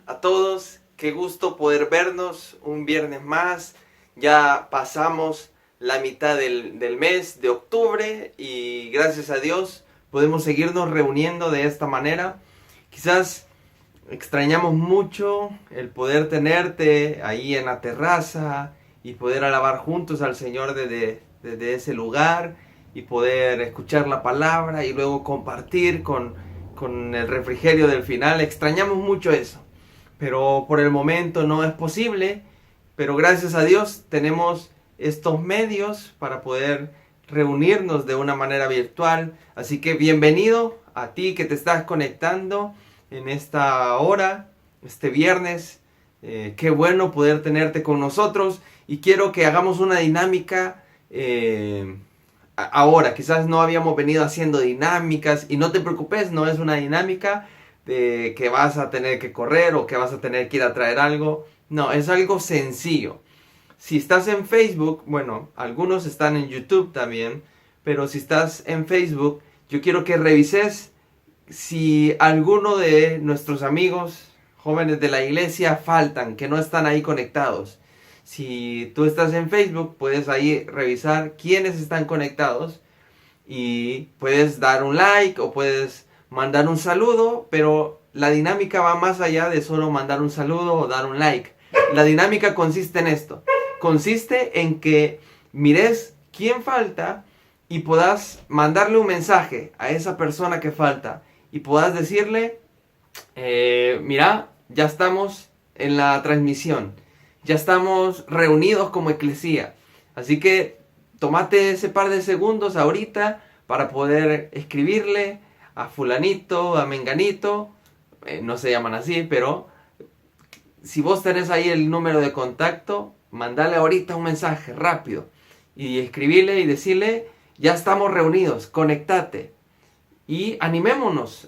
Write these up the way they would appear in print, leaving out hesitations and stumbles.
A todos, qué gusto poder vernos un viernes más. Ya pasamos la mitad del mes de octubre y gracias a Dios podemos seguirnos reuniendo de esta manera. Quizás extrañamos mucho el poder tenerte ahí en la terraza y poder alabar juntos al Señor desde ese lugar y poder escuchar la palabra y luego compartir con el refrigerio del final. Extrañamos mucho eso, pero por el momento no es posible. Pero gracias a Dios tenemos estos medios para poder reunirnos de una manera virtual. Así que bienvenido a ti que te estás conectando en esta hora, este viernes. Qué bueno poder tenerte con nosotros y quiero que hagamos una dinámica ahora. Quizás no habíamos venido haciendo dinámicas y no te preocupes, no es una dinámica de que vas a tener que correr o que vas a tener que ir a traer algo. No, es algo sencillo. Si estás en Facebook, bueno, algunos están en YouTube también, pero si estás en Facebook, yo quiero que revises si alguno de nuestros amigos jóvenes de la iglesia faltan, que no están ahí conectados. Si tú estás en Facebook, puedes ahí revisar quiénes están conectados y puedes dar un like o puedes mandar un saludo, pero la dinámica va más allá de solo mandar un saludo o dar un like. La dinámica consiste en esto. Consiste en que mires quién falta y puedas mandarle un mensaje a esa persona que falta y puedas decirle, mira, ya estamos en la transmisión, ya estamos reunidos como eclesía. Así que tómate ese par de segundos ahorita para poder escribirle a fulanito, a menganito, no se llaman así, pero si vos tenés ahí el número de contacto, mandale ahorita un mensaje rápido y escribirle y decirle, ya estamos reunidos, conectate. Y animémonos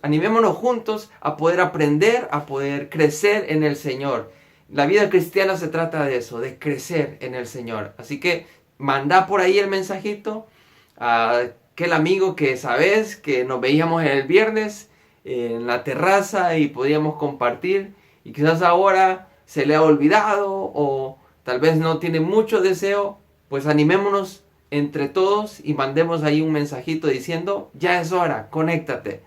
juntos a poder aprender, a poder crecer en el Señor. La vida cristiana se trata de eso, de crecer en el Señor. Así que manda por ahí el mensajito a aquel amigo que sabes que nos veíamos el viernes en la terraza y podíamos compartir. Y quizás ahora se le ha olvidado o tal vez no tiene mucho deseo. Pues animémonos entre todos y mandemos ahí un mensajito diciendo, ya es hora, conéctate.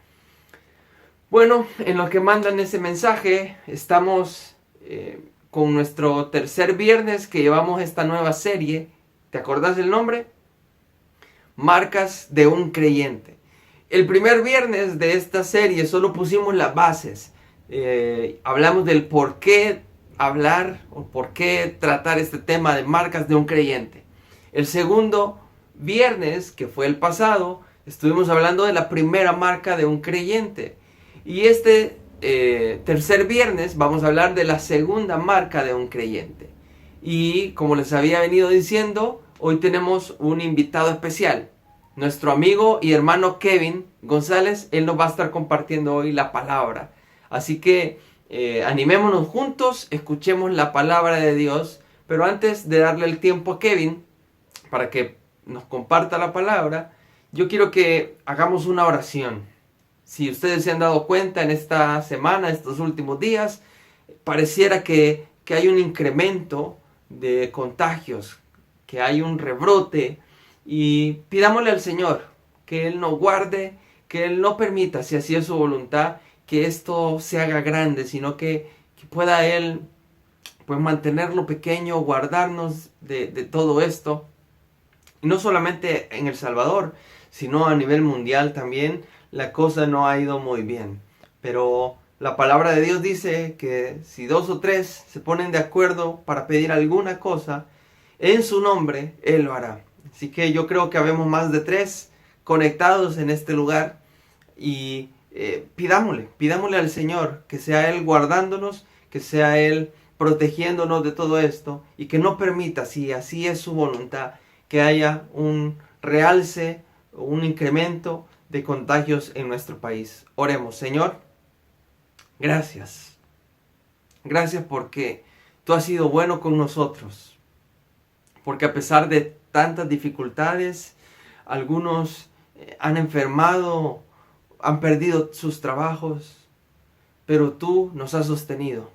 Bueno, en lo que mandan ese mensaje, estamos con nuestro tercer viernes que llevamos esta nueva serie. ¿Te acordás del nombre? Marcas de un creyente. El primer viernes de esta serie solo pusimos las bases. Hablamos del por qué hablar o por qué tratar este tema de marcas de un creyente. El segundo viernes, que fue el pasado, estuvimos hablando de la primera marca de un creyente. Y este tercer viernes vamos a hablar de la segunda marca de un creyente. Y como les había venido diciendo, hoy tenemos un invitado especial. Nuestro amigo y hermano Kevin González, él nos va a estar compartiendo hoy la palabra. Así que animémonos juntos, escuchemos la palabra de Dios. Pero antes de darle el tiempo a Kevin para que nos comparta la palabra, yo quiero que hagamos una oración. Si ustedes se han dado cuenta en esta semana, estos últimos días, pareciera que hay un incremento de contagios, que hay un rebrote, y pidámosle al Señor que Él nos guarde, que Él no permita, si así es su voluntad, que esto se haga grande, sino que pueda Él pues mantenerlo pequeño, guardarnos de todo esto. Y no solamente en El Salvador, sino a nivel mundial también la cosa no ha ido muy bien. Pero la palabra de Dios dice que si 2 o 3 se ponen de acuerdo para pedir alguna cosa, en su nombre Él lo hará. Así que yo creo que habemos más de 3 conectados en este lugar y pidámosle al Señor que sea Él guardándonos, que sea Él protegiéndonos de todo esto y que no permita, si así es su voluntad, que haya un realce, un incremento de contagios en nuestro país. Oremos. Señor, gracias. Gracias porque tú has sido bueno con nosotros. Porque a pesar de tantas dificultades, algunos han enfermado, han perdido sus trabajos, pero tú nos has sostenido.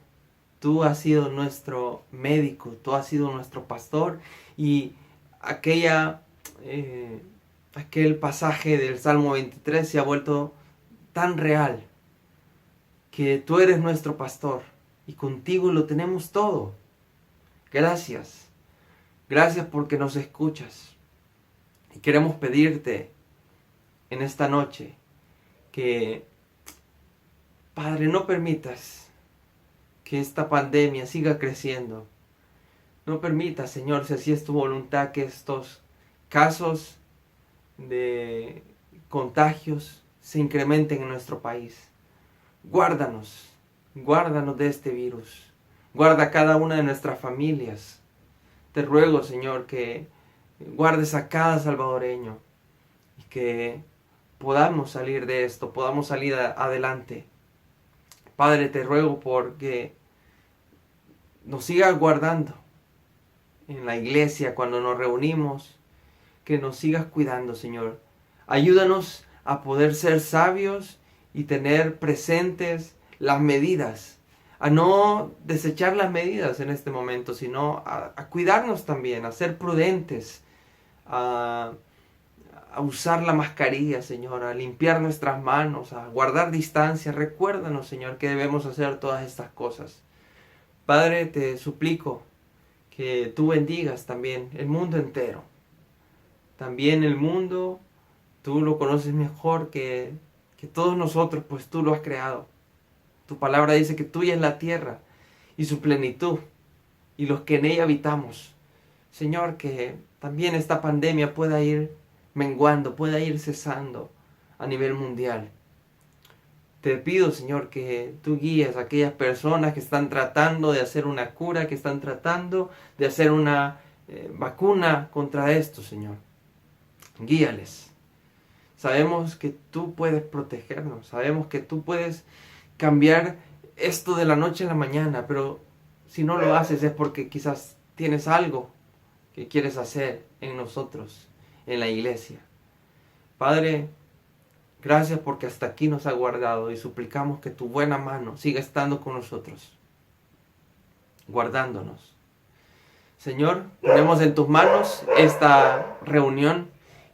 Tú has sido nuestro médico, tú has sido nuestro pastor, y aquel pasaje del Salmo 23 se ha vuelto tan real, que tú eres nuestro pastor y contigo lo tenemos todo. Gracias, gracias porque nos escuchas. Y queremos pedirte en esta noche que, Padre, no permitas que esta pandemia siga creciendo. No permitas, Señor, si así es tu voluntad, que estos casos de contagios se incrementen en nuestro país. Guárdanos, guárdanos de este virus. Guarda a cada una de nuestras familias. Te ruego, Señor, que guardes a cada salvadoreño y que podamos salir de esto, podamos salir adelante. Padre, te ruego porque nos sigas guardando en la iglesia cuando nos reunimos, que nos sigas cuidando, Señor. Ayúdanos a poder ser sabios y tener presentes las medidas, a no desechar las medidas en este momento, sino a cuidarnos también, a ser prudentes, a usar la mascarilla, Señor, a limpiar nuestras manos, a guardar distancia. Recuérdanos, Señor, que debemos hacer todas estas cosas. Padre, te suplico que tú bendigas también el mundo entero. También el mundo, tú lo conoces mejor que todos nosotros, pues tú lo has creado. Tu palabra dice que tuya es la tierra y su plenitud, y los que en ella habitamos. Señor, que también esta pandemia pueda ir menguando, pueda ir cesando a nivel mundial. Te pido, Señor, que tú guíes a aquellas personas que están tratando de hacer una cura, que están tratando de hacer una vacuna contra esto, Señor. Guíales. Sabemos que tú puedes protegernos, sabemos que tú puedes cambiar esto de la noche a la mañana, pero si no lo haces es porque quizás tienes algo que quieres hacer en nosotros, en la iglesia. Padre, gracias porque hasta aquí nos ha guardado, y suplicamos que tu buena mano siga estando con nosotros, guardándonos. Señor, ponemos en tus manos esta reunión,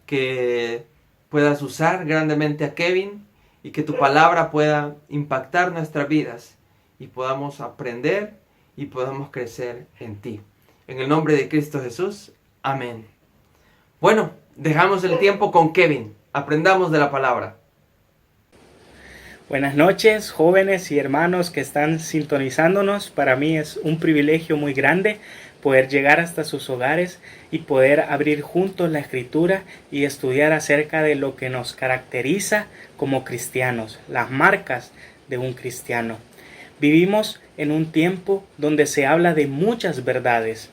que puedas usar grandemente a Kevin y que tu palabra pueda impactar nuestras vidas y podamos aprender y podamos crecer en ti. En el nombre de Cristo Jesús, amén. Bueno, dejamos el tiempo con Kevin. Aprendamos de la palabra. Buenas noches, jóvenes y hermanos que están sintonizándonos. Para mí es un privilegio muy grande poder llegar hasta sus hogares y poder abrir juntos la Escritura y estudiar acerca de lo que nos caracteriza como cristianos, las marcas de un cristiano. Vivimos en un tiempo donde se habla de muchas verdades,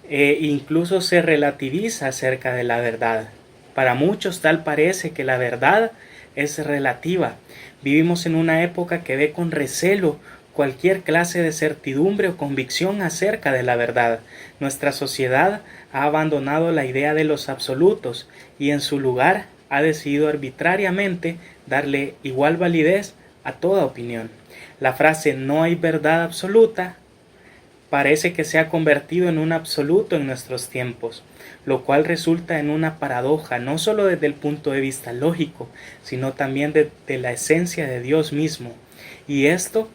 incluso se relativiza acerca de la verdad. Para muchos tal parece que la verdad es relativa. Vivimos en una época que ve con recelo cualquier clase de certidumbre o convicción acerca de la verdad. Nuestra sociedad ha abandonado la idea de los absolutos y en su lugar ha decidido arbitrariamente darle igual validez a toda opinión. La frase "no hay verdad absoluta" parece que se ha convertido en un absoluto en nuestros tiempos, lo cual resulta en una paradoja, no solo desde el punto de vista lógico, sino también de la esencia de Dios mismo. Y esto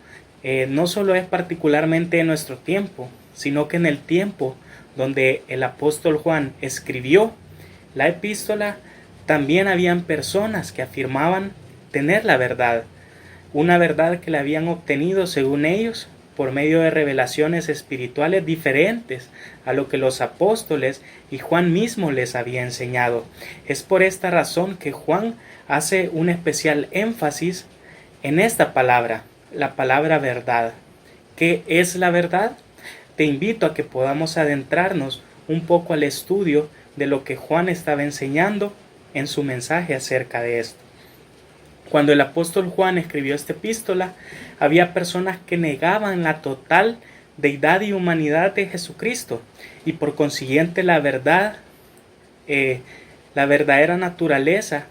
no solo es particularmente en nuestro tiempo, sino que en el tiempo donde el apóstol Juan escribió la epístola, también habían personas que afirmaban tener la verdad, una verdad que la habían obtenido según ellos por medio de revelaciones espirituales diferentes a lo que los apóstoles y Juan mismo les había enseñado. Es por esta razón que Juan hace un especial énfasis en esta palabra, la palabra verdad. ¿Qué es la verdad? Te invito a que podamos adentrarnos un poco al estudio de lo que Juan estaba enseñando en su mensaje acerca de esto. Cuando el apóstol Juan escribió esta epístola, había personas que negaban la total deidad y humanidad de Jesucristo y por consiguiente la verdadera naturaleza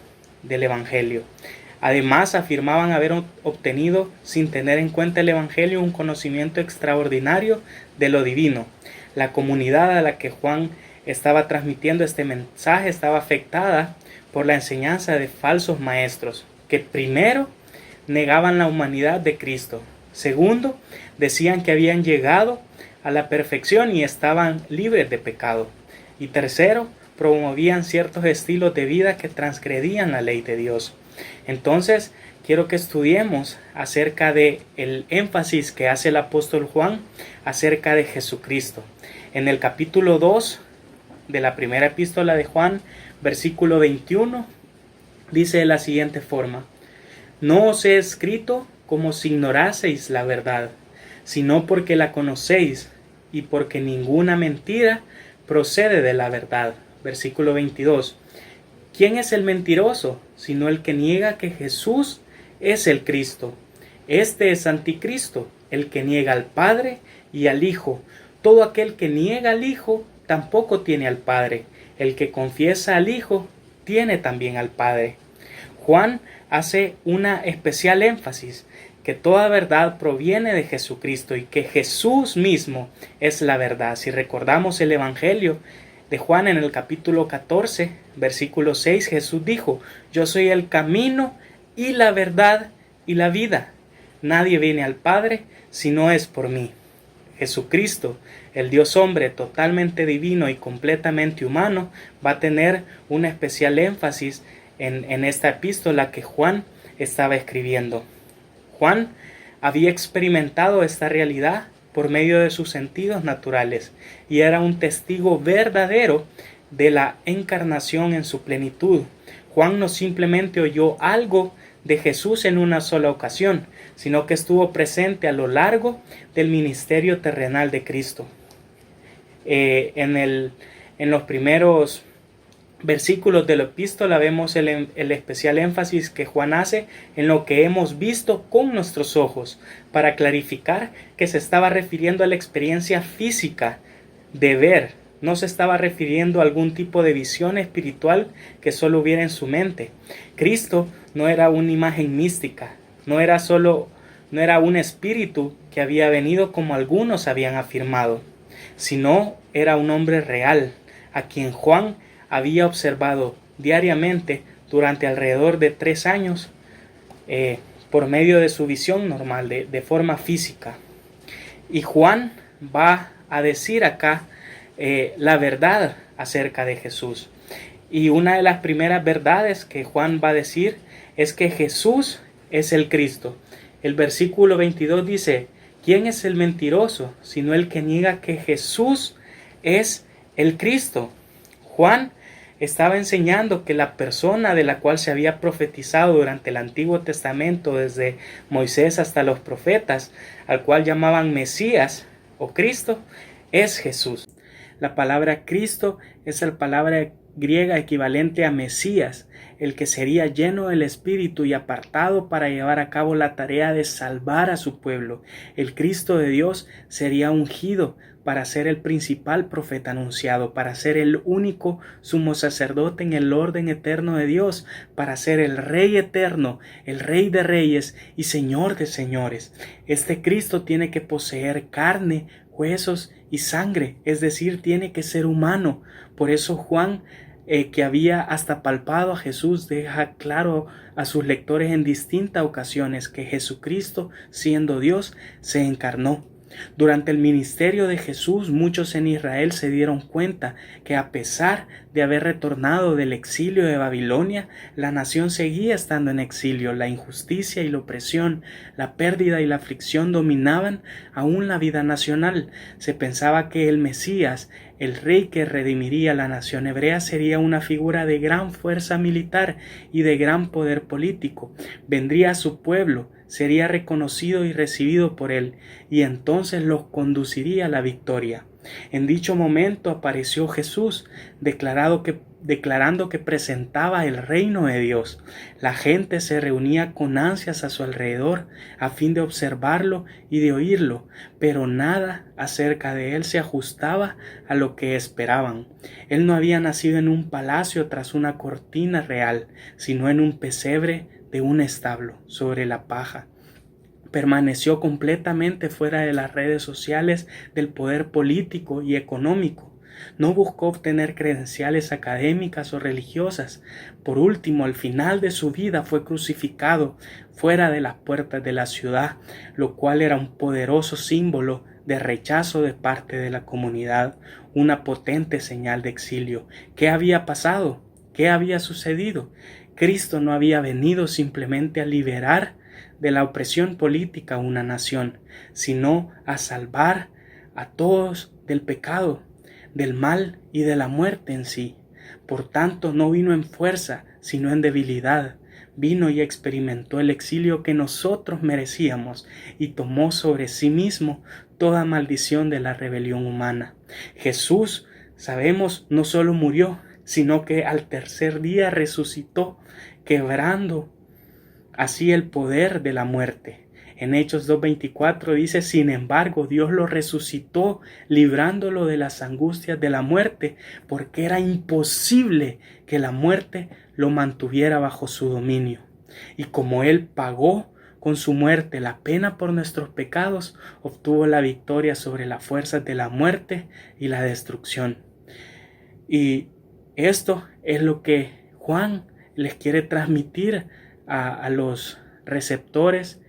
del Evangelio. Además, afirmaban haber obtenido, sin tener en cuenta el Evangelio, un conocimiento extraordinario de lo divino. La comunidad a la que Juan estaba transmitiendo este mensaje estaba afectada por la enseñanza de falsos maestros, que primero negaban la humanidad de Cristo. Segundo, decían que habían llegado a la perfección y estaban libres de pecado. Y tercero, promovían ciertos estilos de vida que transgredían la ley de Dios. Entonces, quiero que estudiemos acerca de el énfasis que hace el apóstol Juan acerca de Jesucristo. En el capítulo 2 de la primera epístola de Juan, versículo 21, dice de la siguiente forma: no os he escrito como si ignoraseis la verdad, sino porque la conocéis y porque ninguna mentira procede de la verdad. Versículo 22. ¿Quién es el mentiroso, sino el que niega que Jesús es el Cristo? Este es anticristo, el que niega al Padre y al Hijo. Todo aquel que niega al Hijo tampoco tiene al Padre. El que confiesa al Hijo tiene también al Padre. Juan hace una especial énfasis que toda verdad proviene de Jesucristo y que Jesús mismo es la verdad. Si recordamos el Evangelio de Juan en el capítulo 14, versículo 6, Jesús dijo: yo soy el camino y la verdad y la vida. Nadie viene al Padre si no es por mí. Jesucristo, el Dios hombre totalmente divino y completamente humano, va a tener un especial énfasis en esta epístola que Juan estaba escribiendo. Juan había experimentado esta realidad por medio de sus sentidos naturales y era un testigo verdadero de la encarnación en su plenitud. Juan no simplemente oyó algo de Jesús en una sola ocasión, sino que estuvo presente a lo largo del ministerio terrenal de Cristo. En los primeros versículos de la epístola vemos el especial énfasis que Juan hace en lo que hemos visto con nuestros ojos, para clarificar que se estaba refiriendo a la experiencia física de ver. No se estaba refiriendo a algún tipo de visión espiritual que solo hubiera en su mente. Cristo no era una imagen mística, no era un espíritu que había venido como algunos habían afirmado, sino era un hombre real, a quien Juan había observado diariamente durante alrededor de 3 años por medio de su visión normal, de forma física. Y Juan va a decir acá la verdad acerca de Jesús. Y una de las primeras verdades que Juan va a decir es que Jesús es el Cristo. El versículo 22 dice: ¿quién es el mentiroso sino el que niega que Jesús es el Cristo? Juan estaba enseñando que la persona de la cual se había profetizado durante el Antiguo Testamento, desde Moisés hasta los profetas, al cual llamaban Mesías o Cristo, es Jesús. La palabra Cristo es la palabra griega equivalente a Mesías, el que sería lleno del Espíritu y apartado para llevar a cabo la tarea de salvar a su pueblo. El Cristo de Dios sería ungido para ser el principal profeta anunciado, para ser el único sumo sacerdote en el orden eterno de Dios, para ser el Rey eterno, el Rey de reyes y Señor de señores. Este Cristo tiene que poseer carne, huesos y sangre, es decir, tiene que ser humano. Por eso Juan, que había hasta palpado a Jesús, deja claro a sus lectores en distintas ocasiones que Jesucristo, siendo Dios, se encarnó. Durante el ministerio de Jesús, muchos en Israel se dieron cuenta que a pesar de haber retornado del exilio de Babilonia, la nación seguía estando en exilio. La injusticia y la opresión, la pérdida y la aflicción dominaban aún la vida nacional. Se pensaba que el Mesías, el rey que redimiría a la nación hebrea, sería una figura de gran fuerza militar y de gran poder político. Vendría a su pueblo, sería reconocido y recibido por él, y entonces los conduciría a la victoria. En dicho momento apareció Jesús, declarando que presentaba el reino de Dios. La gente se reunía con ansias a su alrededor a fin de observarlo y de oírlo, pero nada acerca de él se ajustaba a lo que esperaban. Él no había nacido en un palacio tras una cortina real, sino en un pesebre de un establo sobre la paja. Permaneció completamente fuera de las redes sociales, del poder político y económico. No buscó obtener credenciales académicas o religiosas. Por último, al final de su vida fue crucificado fuera de las puertas de la ciudad, lo cual era un poderoso símbolo de rechazo de parte de la comunidad, una potente señal de exilio. ¿Qué había pasado? ¿Qué había sucedido? Cristo no había venido simplemente a liberar de la opresión política a una nación, sino a salvar a todos del pecado, del mal y de la muerte en sí. Por tanto, no vino en fuerza, sino en debilidad. Vino y experimentó el exilio que nosotros merecíamos y tomó sobre sí mismo toda maldición de la rebelión humana. Jesús, sabemos, no solo murió, sino que al tercer día resucitó, quebrando así el poder de la muerte. En Hechos 2:24 dice: sin embargo, Dios lo resucitó, librándolo de las angustias de la muerte, porque era imposible que la muerte lo mantuviera bajo su dominio. Y como Él pagó con su muerte la pena por nuestros pecados, obtuvo la victoria sobre las fuerzas de la muerte y la destrucción. Y esto es lo que Juan les quiere transmitir a los receptores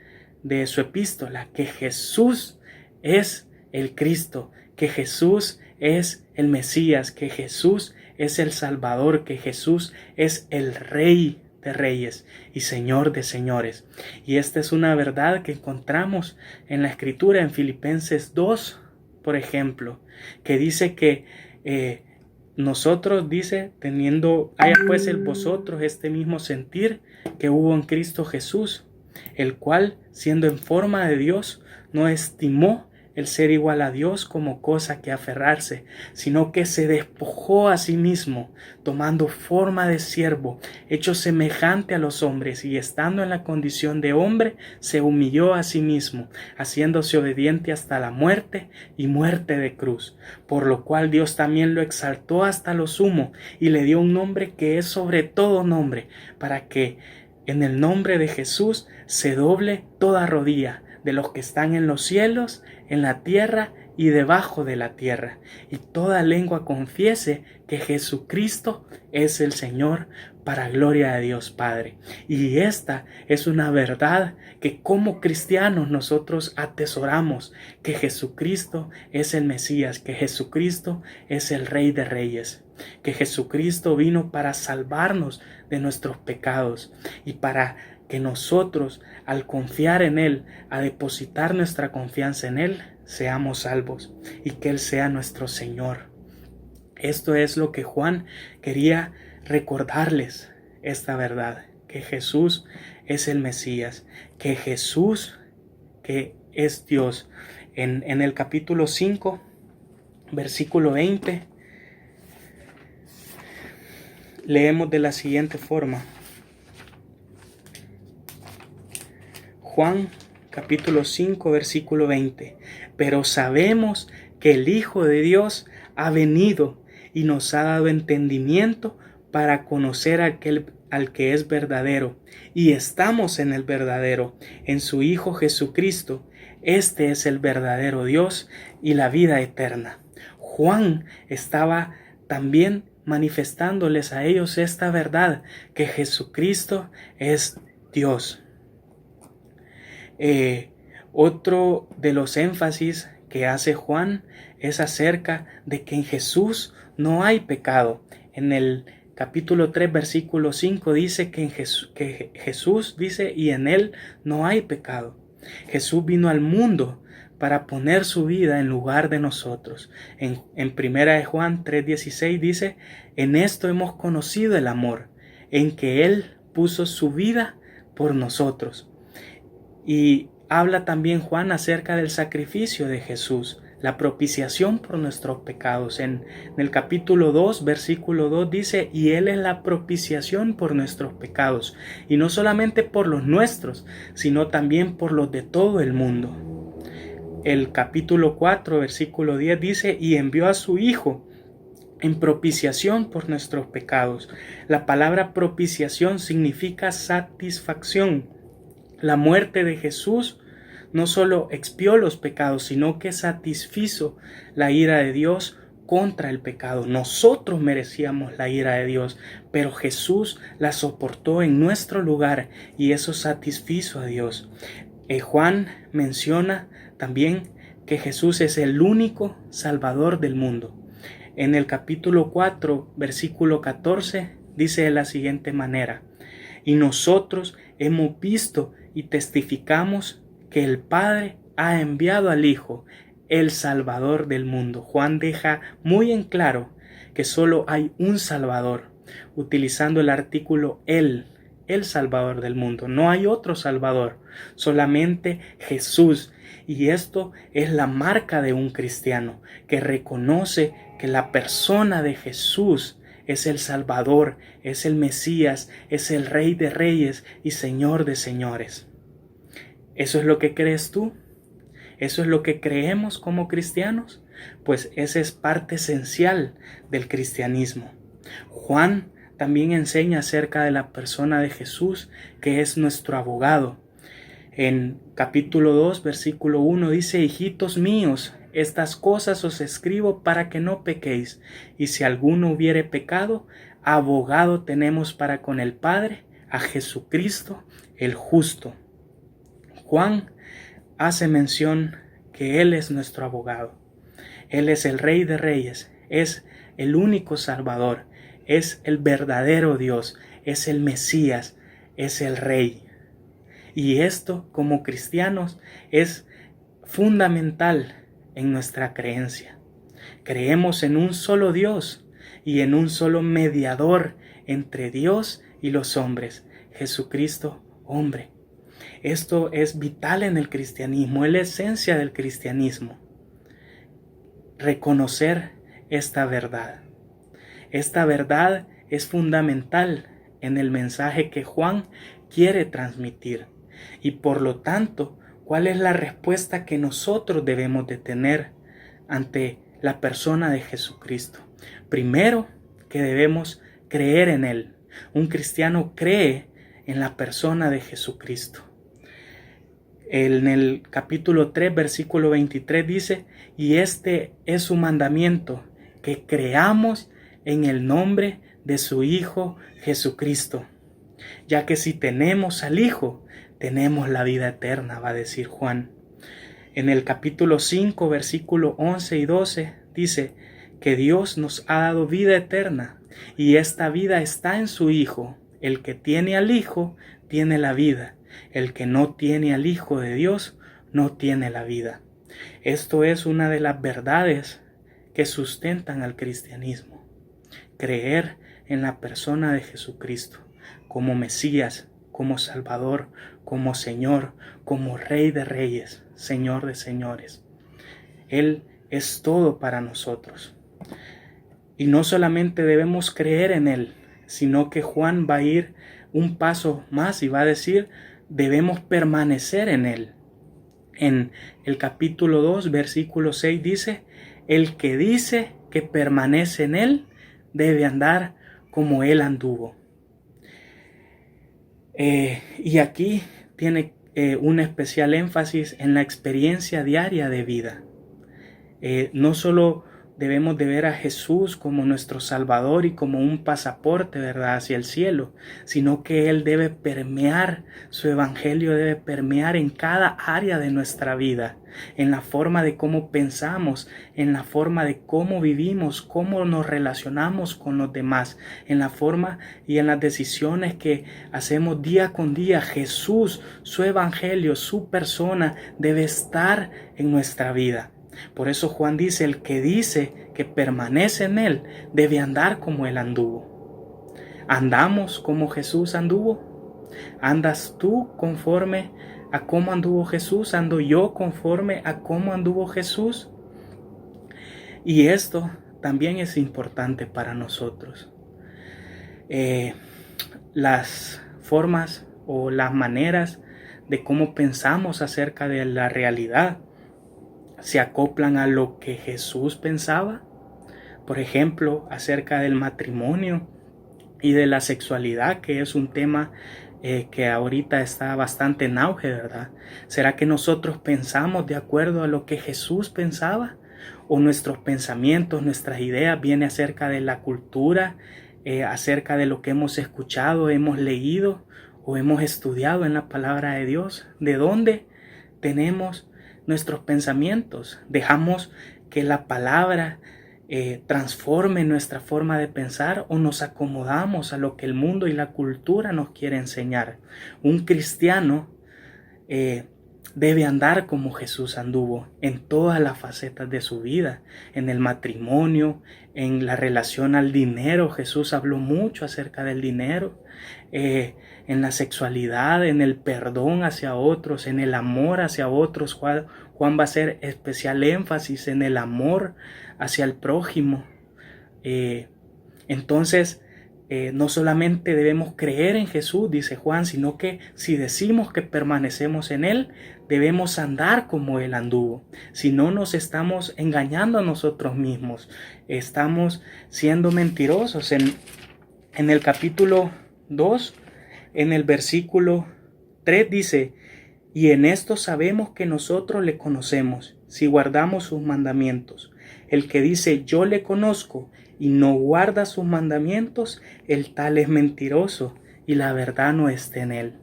de su epístola, que Jesús es el Cristo, que Jesús es el Mesías, que Jesús es el Salvador, que Jesús es el Rey de Reyes y Señor de Señores. Y esta es una verdad que encontramos en la Escritura, en Filipenses 2, por ejemplo, que dice que nosotros, dice, haya pues en vosotros este mismo sentir que hubo en Cristo Jesús, el cual, siendo en forma de Dios, no estimó el ser igual a Dios como cosa que aferrarse, sino que se despojó a sí mismo, tomando forma de siervo, hecho semejante a los hombres, y estando en la condición de hombre, se humilló a sí mismo, haciéndose obediente hasta la muerte y muerte de cruz, por lo cual Dios también lo exaltó hasta lo sumo, y le dio un nombre que es sobre todo nombre, para que en el nombre de Jesús se doble toda rodilla, de los que están en los cielos, en la tierra y debajo de la tierra, y toda lengua confiese que Jesucristo es el Señor, para gloria de Dios Padre. Y esta es una verdad que como cristianos nosotros atesoramos, que Jesucristo es el Mesías, que Jesucristo es el Rey de Reyes, que Jesucristo vino para salvarnos de nuestros pecados y para que nosotros, al confiar en Él, a depositar nuestra confianza en Él, seamos salvos y que Él sea nuestro Señor. Esto es lo que Juan quería recordarles, esta verdad, que Jesús es el Mesías, que Jesús, que es Dios. En el capítulo 5, versículo 20, leemos de la siguiente forma. Juan capítulo 5 versículo 20. Pero sabemos que el Hijo de Dios ha venido y nos ha dado entendimiento para conocer al que es verdadero, y estamos en el verdadero, en su Hijo Jesucristo. Este es el verdadero Dios y la vida eterna. Juan estaba también manifestándoles a ellos esta verdad, que Jesucristo es Dios. Otro de los énfasis que hace Juan es acerca de que en Jesús no hay pecado. En el capítulo 3, versículo 5 dice que Jesús dice, y en Él no hay pecado. Jesús vino al mundo para poner su vida en lugar de nosotros. En primera de Juan 3:16 dice: en esto hemos conocido el amor, en que Él puso su vida por nosotros. Y habla también Juan acerca del sacrificio de Jesús, la propiciación por nuestros pecados. En el capítulo 2, versículo 2 dice: y Él es la propiciación por nuestros pecados, y no solamente por los nuestros, sino también por los de todo el mundo. El capítulo 4, versículo 10 dice: y envió a su Hijo en propiciación por nuestros pecados. La palabra propiciación significa satisfacción. La muerte de Jesús no solo expió los pecados, sino que satisfizo la ira de Dios contra el pecado. Nosotros merecíamos la ira de Dios, pero Jesús la soportó en nuestro lugar y eso satisfizo a Dios. Juan menciona también que Jesús es el único Salvador del mundo. En el capítulo 4, versículo 14, dice de la siguiente manera: y nosotros hemos visto y testificamos que el Padre ha enviado al Hijo, el Salvador del mundo. Juan deja muy en claro que solo hay un Salvador, utilizando el artículo el Salvador del mundo. No hay otro Salvador, solamente Jesús. Y esto es la marca de un cristiano, que reconoce que la persona de Jesús es el Salvador, es el Mesías, es el Rey de Reyes y Señor de Señores. ¿Eso es lo que crees tú? ¿Eso es lo que creemos como cristianos? Pues esa es parte esencial del cristianismo. Juan también enseña acerca de la persona de Jesús, que es nuestro abogado. En capítulo 2, versículo 1 dice: hijitos míos, estas cosas os escribo para que no pequéis, y si alguno hubiere pecado, abogado tenemos para con el Padre, a Jesucristo el justo. Juan hace mención que Él es nuestro abogado. Él es el Rey de Reyes, es el único Salvador, es el verdadero Dios, es el Mesías, es el Rey. Y esto, como cristianos, es fundamental en nuestra creencia. Creemos en un solo Dios y en un solo mediador entre Dios y los hombres, Jesucristo, hombre. Esto es vital en el cristianismo, es la esencia del cristianismo. Reconocer esta verdad. Esta verdad es fundamental en el mensaje que Juan quiere transmitir. Y por lo tanto, ¿cuál es la respuesta que nosotros debemos de tener ante la persona de Jesucristo? Primero, que debemos creer en Él. Un cristiano cree en la persona de Jesucristo. En el capítulo 3, versículo 23 dice: y este es su mandamiento, que creamos en el nombre de su Hijo Jesucristo. Ya que si tenemos al Hijo, tenemos la vida eterna, va a decir Juan. En el capítulo 5, versículo 11 y 12 dice que Dios nos ha dado vida eterna y esta vida está en su Hijo. El que tiene al Hijo tiene la vida. El que no tiene al Hijo de Dios no tiene la vida. Esto es una de las verdades que sustentan al cristianismo. Creer en la persona de Jesucristo como Mesías, como Salvador, como Señor, como Rey de Reyes, Señor de Señores. Él es todo para nosotros. Y no solamente debemos creer en Él, sino que Juan va a ir un paso más y va a decir: debemos permanecer en Él. En el capítulo 2, versículo 6 dice: el que dice que permanece en Él debe andar como Él anduvo. Y aquí tiene un especial énfasis en la experiencia diaria de vida. No solo debemos de ver a Jesús como nuestro Salvador y como un pasaporte, ¿verdad?, hacia el cielo, sino que Él debe permear, su evangelio debe permear en cada área de nuestra vida, en la forma de cómo pensamos, en la forma de cómo vivimos, cómo nos relacionamos con los demás, en la forma y en las decisiones que hacemos día con día. Jesús, su evangelio, su persona debe estar en nuestra vida. Por eso Juan dice: el que dice que permanece en Él debe andar como Él anduvo. ¿Andamos como Jesús anduvo? ¿Andas tú conforme a cómo anduvo Jesús? ¿Ando yo conforme a cómo anduvo Jesús? Y esto también es importante para nosotros. Las formas o las maneras de cómo pensamos acerca de la realidad se acoplan a lo que Jesús pensaba. por ejemplo, acerca del matrimonio y de la sexualidad, que es un tema que ahorita está bastante en auge, ¿verdad? ¿Será que nosotros pensamos de acuerdo a lo que Jesús pensaba? ¿O nuestros pensamientos, nuestras ideas vienen acerca de la cultura, acerca de lo que hemos escuchado, hemos leído o hemos estudiado en la palabra de Dios? ¿De dónde tenemos nuestros pensamientos? ¿Dejamos que la palabra transforme nuestra forma de pensar o nos acomodamos a lo que el mundo y la cultura nos quiere enseñar? Un cristiano debe andar como Jesús anduvo en todas las facetas de su vida, en el matrimonio, en la relación al dinero. Jesús habló mucho acerca del dinero, en la sexualidad, en el perdón hacia otros, en el amor hacia otros. Juan va a hacer especial énfasis en el amor hacia el prójimo. Entonces, no solamente debemos creer en Jesús, dice Juan, sino que si decimos que permanecemos en Él, debemos andar como Él anduvo. Si no, nos estamos engañando a nosotros mismos, estamos siendo mentirosos. En el capítulo 2, en el versículo 3 dice: y en esto sabemos que nosotros le conocemos, si guardamos sus mandamientos. El que dice yo le conozco y no guarda sus mandamientos, el tal es mentiroso y la verdad no está en él.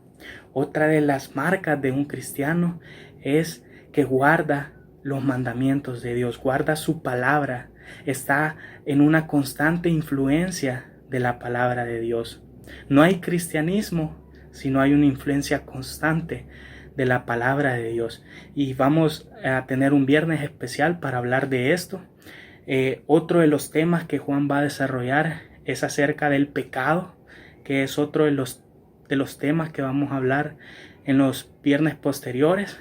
Otra de las marcas de un cristiano es que guarda los mandamientos de Dios, guarda su palabra, está en una constante influencia de la palabra de Dios. No hay cristianismo si no hay una influencia constante de la palabra de Dios. Y vamos a tener un viernes especial para hablar de esto. Otro de los temas que Juan va a desarrollar es acerca del pecado, que es otro de los temas que vamos a hablar en los viernes posteriores.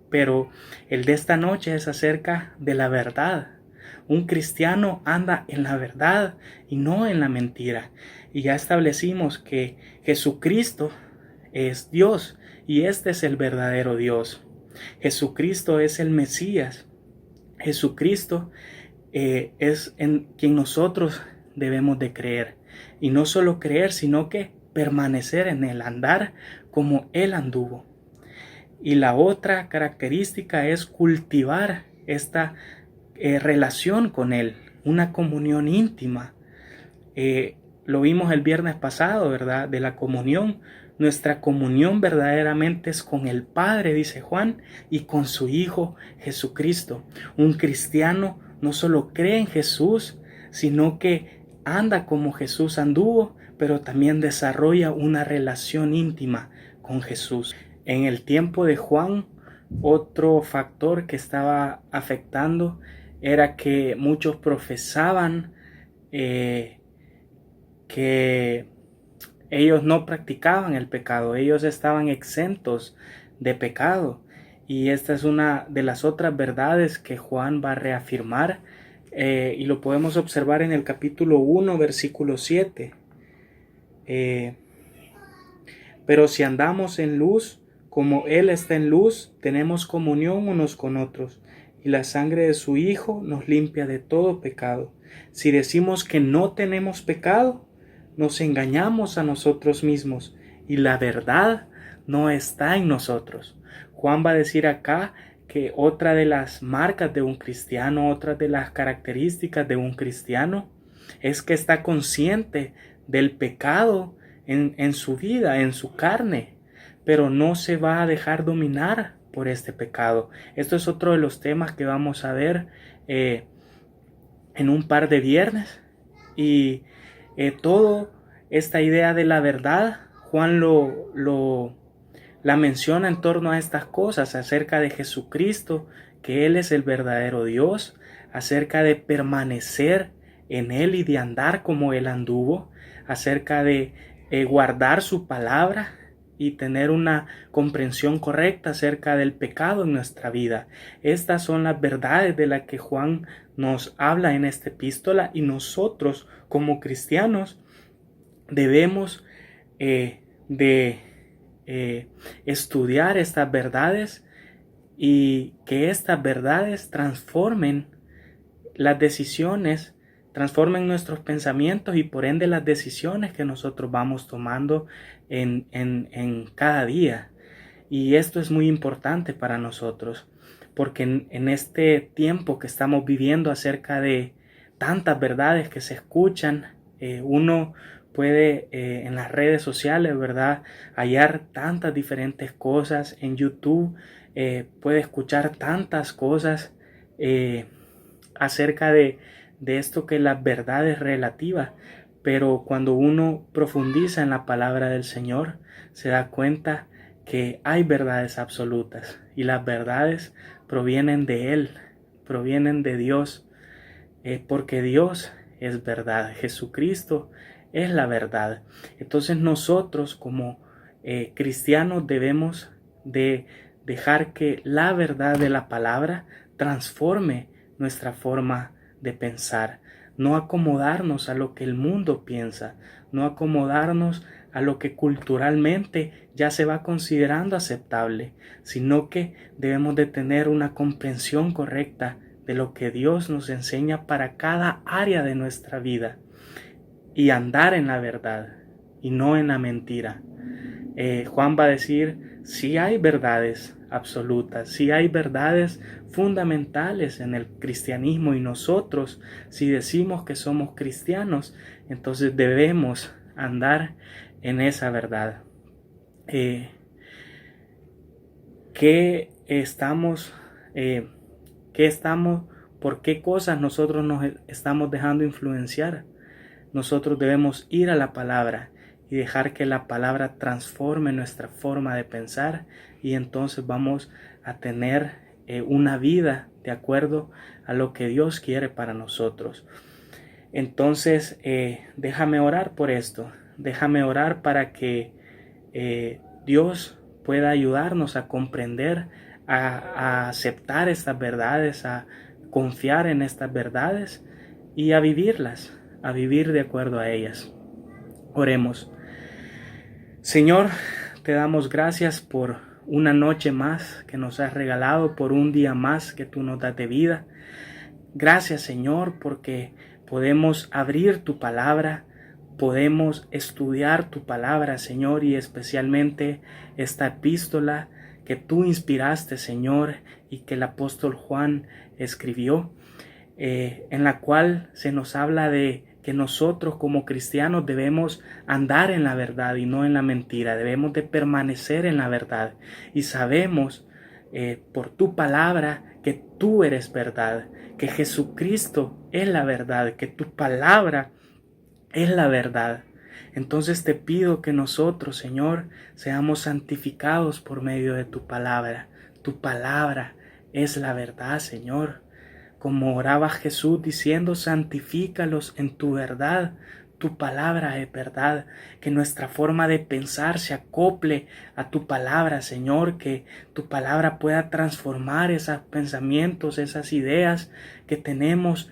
Pero el de esta noche es acerca de la verdad. Un cristiano anda en la verdad y no en la mentira. Y ya establecimos que Jesucristo es Dios y este es el verdadero Dios. Jesucristo es el Mesías. Jesucristo es en quien nosotros debemos de creer. Y no solo creer, sino que permanecer en Él, andar como Él anduvo. Y la otra característica es cultivar esta relación con Él, una comunión íntima. Lo vimos el viernes pasado, ¿verdad? De la comunión. Nuestra comunión verdaderamente es con el Padre, dice Juan, y con su Hijo Jesucristo. Un cristiano no solo cree en Jesús, sino que anda como Jesús anduvo, pero también desarrolla una relación íntima con Jesús. En el tiempo de Juan, otro factor que estaba afectando era que muchos profesaban que ellos no practicaban el pecado, ellos estaban exentos de pecado. Y esta es una de las otras verdades que Juan va a reafirmar, y lo podemos observar en el capítulo 1, versículo 7. Pero si andamos en luz, como Él está en luz, tenemos comunión unos con otros, y la sangre de su Hijo nos limpia de todo pecado. Si decimos que no tenemos pecado, nos engañamos a nosotros mismos, y la verdad no está en nosotros. Juan va a decir acá que otra de las marcas de un cristiano, otra de las características de un cristiano, es que está consciente del pecado en su vida, en su carne, pero no se va a dejar dominar por este pecado. Esto es otro de los temas que vamos a ver en un par de viernes. Y toda esta idea de la verdad, Juan la menciona en torno a estas cosas, acerca de Jesucristo, que Él es el verdadero Dios, acerca de permanecer en Él y de andar como Él anduvo, acerca de guardar su palabra y tener una comprensión correcta acerca del pecado en nuestra vida. Estas son las verdades de las que Juan nos habla en esta epístola, y nosotros como cristianos debemos estudiar estas verdades y que estas verdades transformen las decisiones, transformen nuestros pensamientos y por ende las decisiones que nosotros vamos tomando en cada día. Y esto es muy importante para nosotros, porque en este tiempo que estamos viviendo acerca de tantas verdades que se escuchan, uno puede en las redes sociales, ¿verdad?, hallar tantas diferentes cosas. En YouTube puede escuchar tantas cosas acerca de esto, que la verdad es relativa. Pero cuando uno profundiza en la palabra del Señor, se da cuenta que hay verdades absolutas, y las verdades provienen de Él, provienen de Dios, porque Dios es verdad, Jesucristo es la verdad. Entonces nosotros como cristianos debemos de dejar que la verdad de la palabra transforme nuestra forma de pensar, no acomodarnos a lo que el mundo piensa, no acomodarnos a lo que culturalmente ya se va considerando aceptable, sino que debemos de tener una comprensión correcta de lo que Dios nos enseña para cada área de nuestra vida, y andar en la verdad y no en la mentira. Juan va a decir, si hay verdades absolutas, si hay verdades fundamentales en el cristianismo, y nosotros, si decimos que somos cristianos, entonces debemos andar en esa verdad. ¿Por qué cosas nosotros nos estamos dejando influenciar? Nosotros debemos ir a la palabra y dejar que la palabra transforme nuestra forma de pensar, y entonces vamos a tener una vida de acuerdo a lo que Dios quiere para nosotros. Entonces déjame orar por esto, déjame orar para que Dios pueda ayudarnos a comprender, a aceptar estas verdades, a confiar en estas verdades y a vivirlas, a vivir de acuerdo a ellas. Oremos. Señor, te damos gracias por una noche más que nos has regalado, por un día más que tú nos das de vida. Gracias, Señor, porque podemos abrir tu palabra, podemos estudiar tu palabra, Señor, y especialmente esta epístola que tú inspiraste, Señor, y que el apóstol Juan escribió, en la cual se nos habla de que nosotros como cristianos debemos andar en la verdad y no en la mentira, debemos de permanecer en la verdad, y sabemos por tu palabra que tú eres verdad, que Jesucristo es la verdad, que tu palabra es la verdad. Entonces te pido que nosotros, Señor, seamos santificados por medio de tu palabra. Tu palabra es la verdad, Señor. Como oraba Jesús diciendo, santifícalos en tu verdad. Tu palabra es verdad. Que nuestra forma de pensar se acople a tu palabra, Señor. Que tu palabra pueda transformar esos pensamientos, esas ideas que tenemos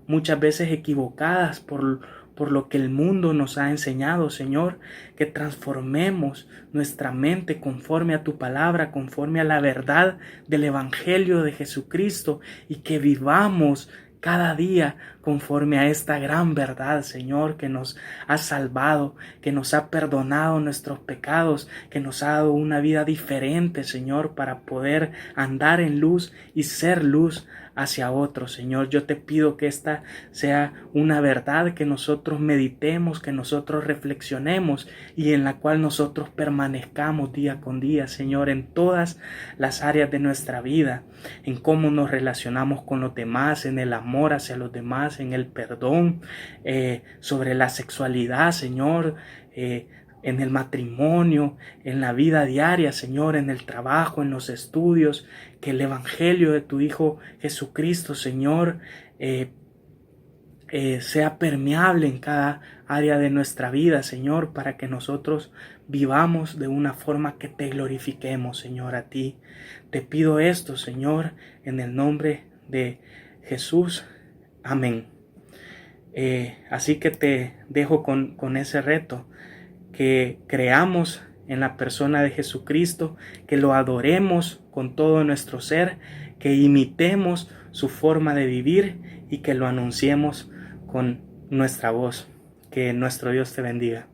muchas veces equivocadas por lo que el mundo nos ha enseñado, Señor. Que transformemos nuestra mente conforme a tu palabra, conforme a la verdad del Evangelio de Jesucristo, y que vivamos cada día conforme a esta gran verdad, Señor, que nos ha salvado, que nos ha perdonado nuestros pecados, que nos ha dado una vida diferente, Señor, para poder andar en luz y ser luz hacia otros, Señor. Yo te pido que esta sea una verdad que nosotros meditemos, que nosotros reflexionemos, y en la cual nosotros permanezcamos día con día, Señor, en todas las áreas de nuestra vida, en cómo nos relacionamos con los demás, en el amor hacia los demás, en el perdón, sobre la sexualidad, Señor, en el matrimonio, en la vida diaria, Señor, en el trabajo, en los estudios. Que el Evangelio de tu Hijo Jesucristo, Señor, sea permeable en cada área de nuestra vida, Señor, para que nosotros vivamos de una forma que te glorifiquemos, Señor, a ti. Te pido esto, Señor, en el nombre de Jesús. Amén. Así que te dejo con ese reto, que creamos en la persona de Jesucristo, que lo adoremos con todo nuestro ser, que imitemos su forma de vivir y que lo anunciemos con nuestra voz. Que nuestro Dios te bendiga.